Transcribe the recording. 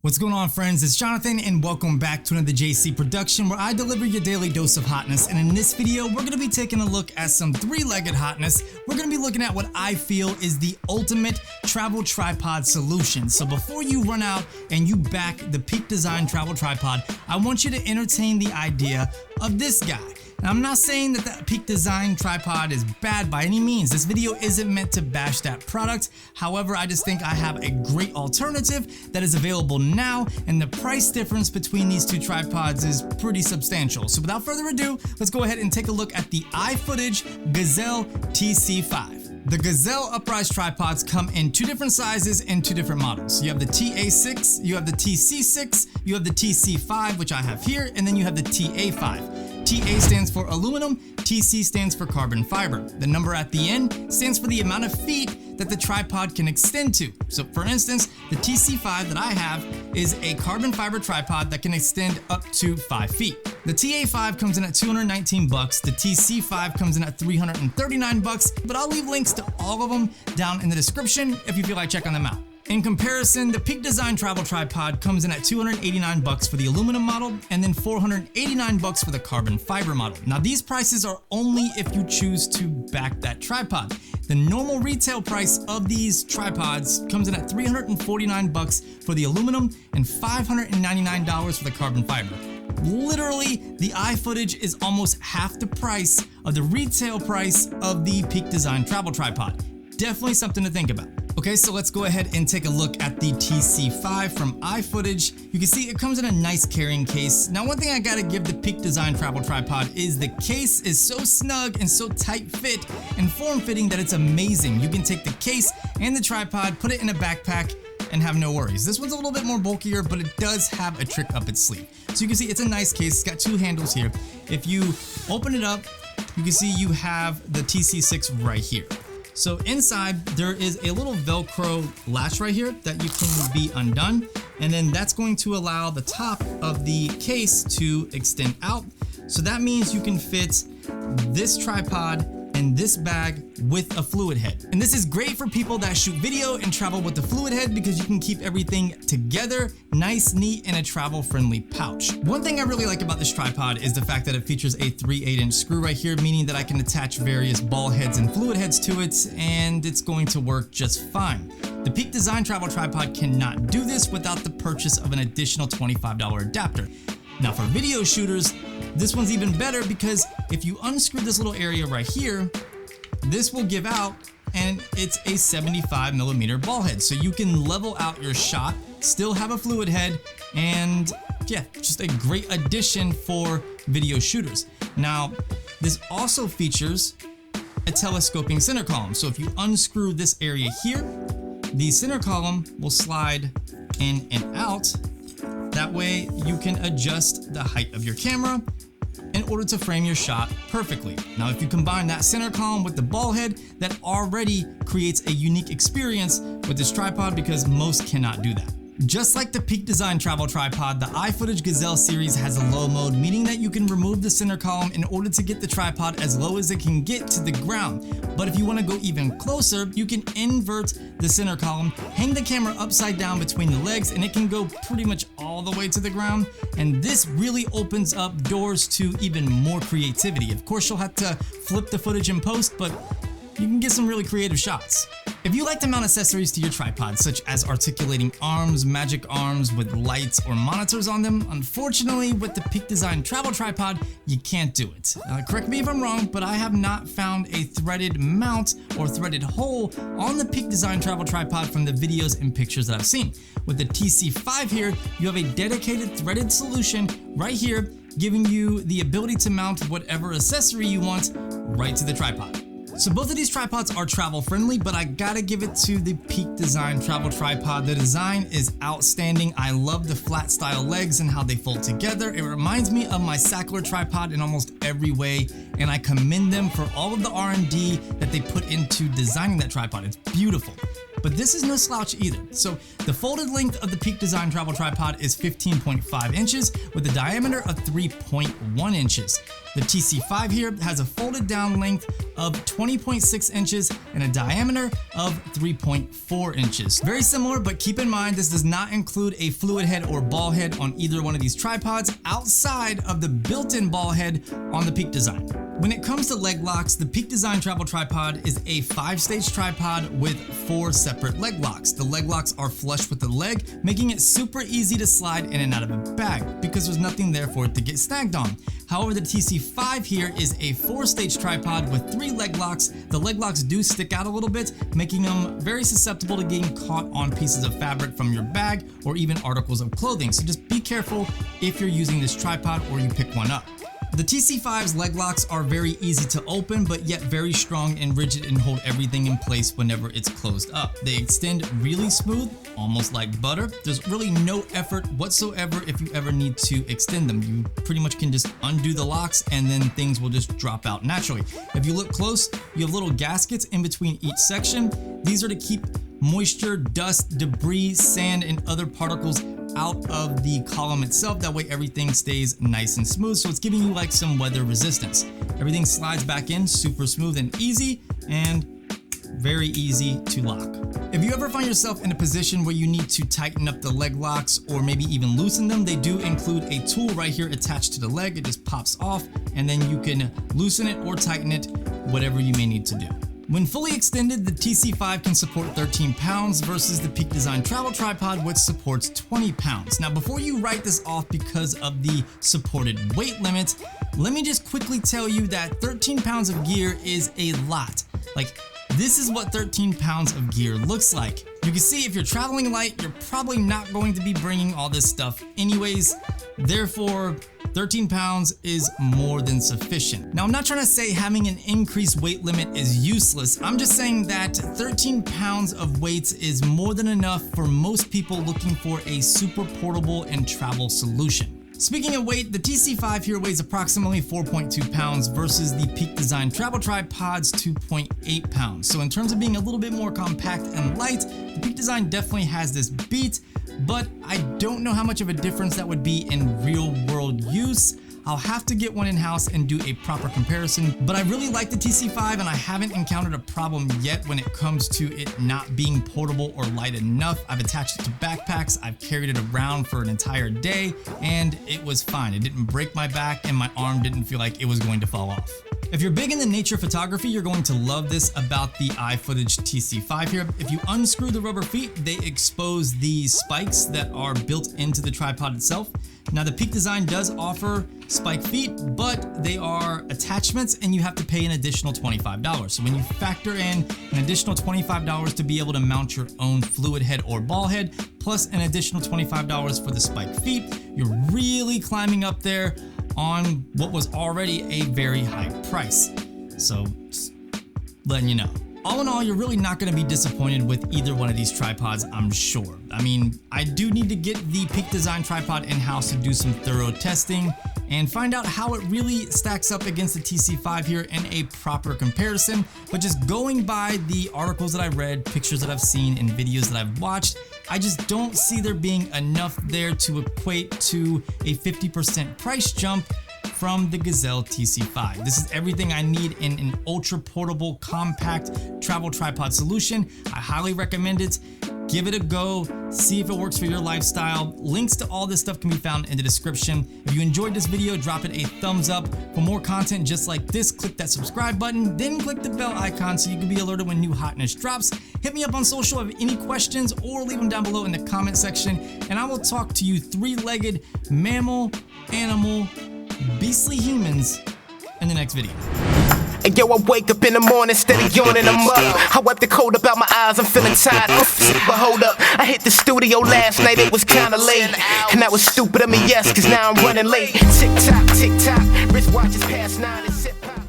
What's going on, friends? It's Jonathan and welcome back to another JC production where I deliver your daily dose of hotness. And in this video, we're going to be taking a look at some three-legged hotness. We're going to be looking at what I feel is the ultimate travel tripod solution. So before you run out and you back the Peak Design travel tripod, I want you to entertain the idea of this guy. Now, I'm not saying that the Peak Design tripod is bad by any means. This video isn't meant to bash that product. However, I just think I have a great alternative that is available now, and the price difference between these two tripods is pretty substantial. So without further ado, let's go ahead and take a look at the iFootage Gazelle TC5. The Gazelle uprise tripods come in two different sizes and two different models. You have the TA6, you have the TC6, you have the TC5, which I have here, and then you have the TA5. TA stands for aluminum, TC stands for carbon fiber. The number at the end stands for the amount of feet that the tripod can extend to. So for instance, the TC5 that I have is a carbon fiber tripod that can extend up to 5 feet. The TA5 comes in at $219, the TC5 comes in at $339, but I'll leave links to all of them down in the description if you feel like checking them out. In comparison, the Peak Design travel tripod comes in at $289 for the aluminum model and then $489 for the carbon fiber model. Now these prices are only if you choose to back that tripod. The normal retail price of these tripods comes in at $349 for the aluminum and $599 for the carbon fiber. Literally, the iFootage is almost half the price of the retail price of the Peak Design travel tripod. Definitely something to think about. Okay, so let's go ahead and take a look at the TC5 from iFootage. You can see it comes in a nice carrying case. Now, one thing I gotta give the Peak Design travel tripod is the case is so snug and so tight fit and form fitting that it's amazing. You can take the case and the tripod, put it in a backpack, and have no worries. This one's a little bit more bulkier, but it does have a trick up its sleeve. So you can see it's a nice case. It's got two handles here. If you open it up, you can see you have the TC6 right here. So inside there is a little Velcro latch right here that you can be undone, and then that's going to allow the top of the case to extend out. So that means you can fit this tripod and this bag with a fluid head. And this is great for people that shoot video and travel with the fluid head because you can keep everything together, nice, neat, in a travel-friendly pouch. One thing I really like about this tripod is the fact that it features a 3/8" screw right here, meaning that I can attach various ball heads and fluid heads to it, and it's going to work just fine. The Peak Design travel tripod cannot do this without the purchase of an additional $25 adapter. Now for video shooters, this one's even better because if you unscrew this little area right here, this will give out and it's a 75mm ball head. So you can level out your shot, still have a fluid head, and yeah, just a great addition for video shooters. Now, this also features a telescoping center column. So if you unscrew this area here, the center column will slide in and out. That way you can adjust the height of your camera in order to frame your shot perfectly. Now, if you combine that center column with the ball head, that already creates a unique experience with this tripod because most cannot do that. Just like the Peak Design travel tripod, the iFootage Gazelle series has a low mode, meaning that you can remove the center column in order to get the tripod as low as it can get to the ground. But if you want to go even closer, you can invert the center column, hang the camera upside down between the legs, and it can go pretty much all the way to the ground. And this really opens up doors to even more creativity. Of course, you'll have to flip the footage in post, but you can get some really creative shots. If you like to mount accessories to your tripod, such as articulating arms, magic arms with lights or monitors on them, unfortunately with the Peak Design travel tripod, you can't do it. Correct me if I'm wrong, but I have not found a threaded mount or threaded hole on the Peak Design travel tripod from the videos and pictures that I've seen. With the TC5 here, you have a dedicated threaded solution right here, giving you the ability to mount whatever accessory you want right to the tripod. So both of these tripods are travel friendly, but I gotta give it to the Peak Design travel tripod. The design is outstanding. I love the flat style legs and how they fold together. It reminds me of my Sackler tripod in almost every way, and I commend them for all of the R&D that they put into designing that tripod. It's beautiful. but this is no slouch either. So the folded length of the Peak Design travel tripod is 15.5 inches with a diameter of 3.1 inches. The TC5 here has a folded down length of 20.6 inches and a diameter of 3.4 inches. Very similar, but keep in mind this does not include a fluid head or ball head on either one of these tripods outside of the built-in ball head on the Peak Design. When it comes to leg locks, the Peak Design travel tripod is a 5-stage tripod with 4 separate leg locks. The leg locks are flush with the leg, making it super easy to slide in and out of a bag because there's nothing there for it to get snagged on. However, the TC5 here is a 4-stage tripod with 3 leg locks. The leg locks do stick out a little bit, making them very susceptible to getting caught on pieces of fabric from your bag or even articles of clothing. So just be careful if you're using this tripod or you pick one up. The TC5's leg locks are very easy to open, but yet very strong and rigid and hold everything in place whenever it's closed up. They extend really smooth, almost like butter. There's really no effort whatsoever if you ever need to extend them. You pretty much can just undo the locks and then things will just drop out naturally. If you look close, you have little gaskets in between each section. These are to keep moisture, dust, debris, sand, and other particles out of the column itself. That way everything stays nice and smooth, so it's giving you like some weather resistance. Everything slides back in super smooth and easy, and very easy to lock. If you ever find yourself in a position where you need to tighten up the leg locks or maybe even loosen them, they do include a tool right here attached to the leg. It just pops off and then you can loosen it or tighten it, whatever you may need to do. When fully extended, the TC5 can support 13 pounds versus the Peak Design travel tripod, which supports 20 pounds. Now, before you write this off because of the supported weight limit, let me just quickly tell you that 13 pounds of gear is a lot. Like, this is what 13 pounds of gear looks like. You can see if you're traveling light, you're probably not going to be bringing all this stuff anyways. Therefore, 13 pounds is more than sufficient. Now, I'm not trying to say having an increased weight limit is useless. I'm just saying that 13 pounds of weight is more than enough for most people looking for a super portable and travel solution. Speaking of weight, the TC5 here weighs approximately 4.2 pounds versus the Peak Design travel tripod's 2.8 pounds. So in terms of being a little bit more compact and light, the Peak Design definitely has this beat, but I don't know how much of a difference that would be in real world use. I'll have to get one in-house and do a proper comparison, but I really like the TC5 and I haven't encountered a problem yet when it comes to it not being portable or light enough. I've attached it to backpacks, I've carried it around for an entire day, and it was fine. It didn't break my back and my arm didn't feel like it was going to fall off. If you're big into nature photography, you're going to love this about the iFootage TC5 here. If you unscrew the rubber feet, they expose the spikes that are built into the tripod itself. Now, the Peak Design does offer spike feet, but they are attachments and you have to pay an additional $25. So when you factor in an additional $25 to be able to mount your own fluid head or ball head, plus an additional $25 for the spike feet, you're really climbing up there on what was already a very high price. So just letting you know. All in all, you're really not going to be disappointed with either one of these tripods, I'm sure. I mean, I do need to get the Peak Design tripod in-house to do some thorough testing and find out how it really stacks up against the TC5 here in a proper comparison. But just going by the articles that I read, pictures that I've seen, and videos that I've watched, I just don't see there being enough there to equate to a 50% price jump from the Gazelle TC5. This is everything I need in an ultra portable, compact travel tripod solution. I highly recommend it. Give it a go, see if it works for your lifestyle. Links to all this stuff can be found in the description. If you enjoyed this video, drop it a thumbs up. For more content just like this, click that subscribe button, then click the bell icon so you can be alerted when new hotness drops. Hit me up on social if you have any questions or leave them down below in the comment section, and I will talk to you three-legged mammal, animal, beastly humans in the next video. And yo, I wake up in the morning, steady yawning, I'm up. I wipe the cold about my eyes, I'm feeling tired. But hold up, I hit the studio last night, it was kinda late. And that was stupid of me, yes, cause now I'm running late. Tick tock, wristwatches past 9 and sip pop.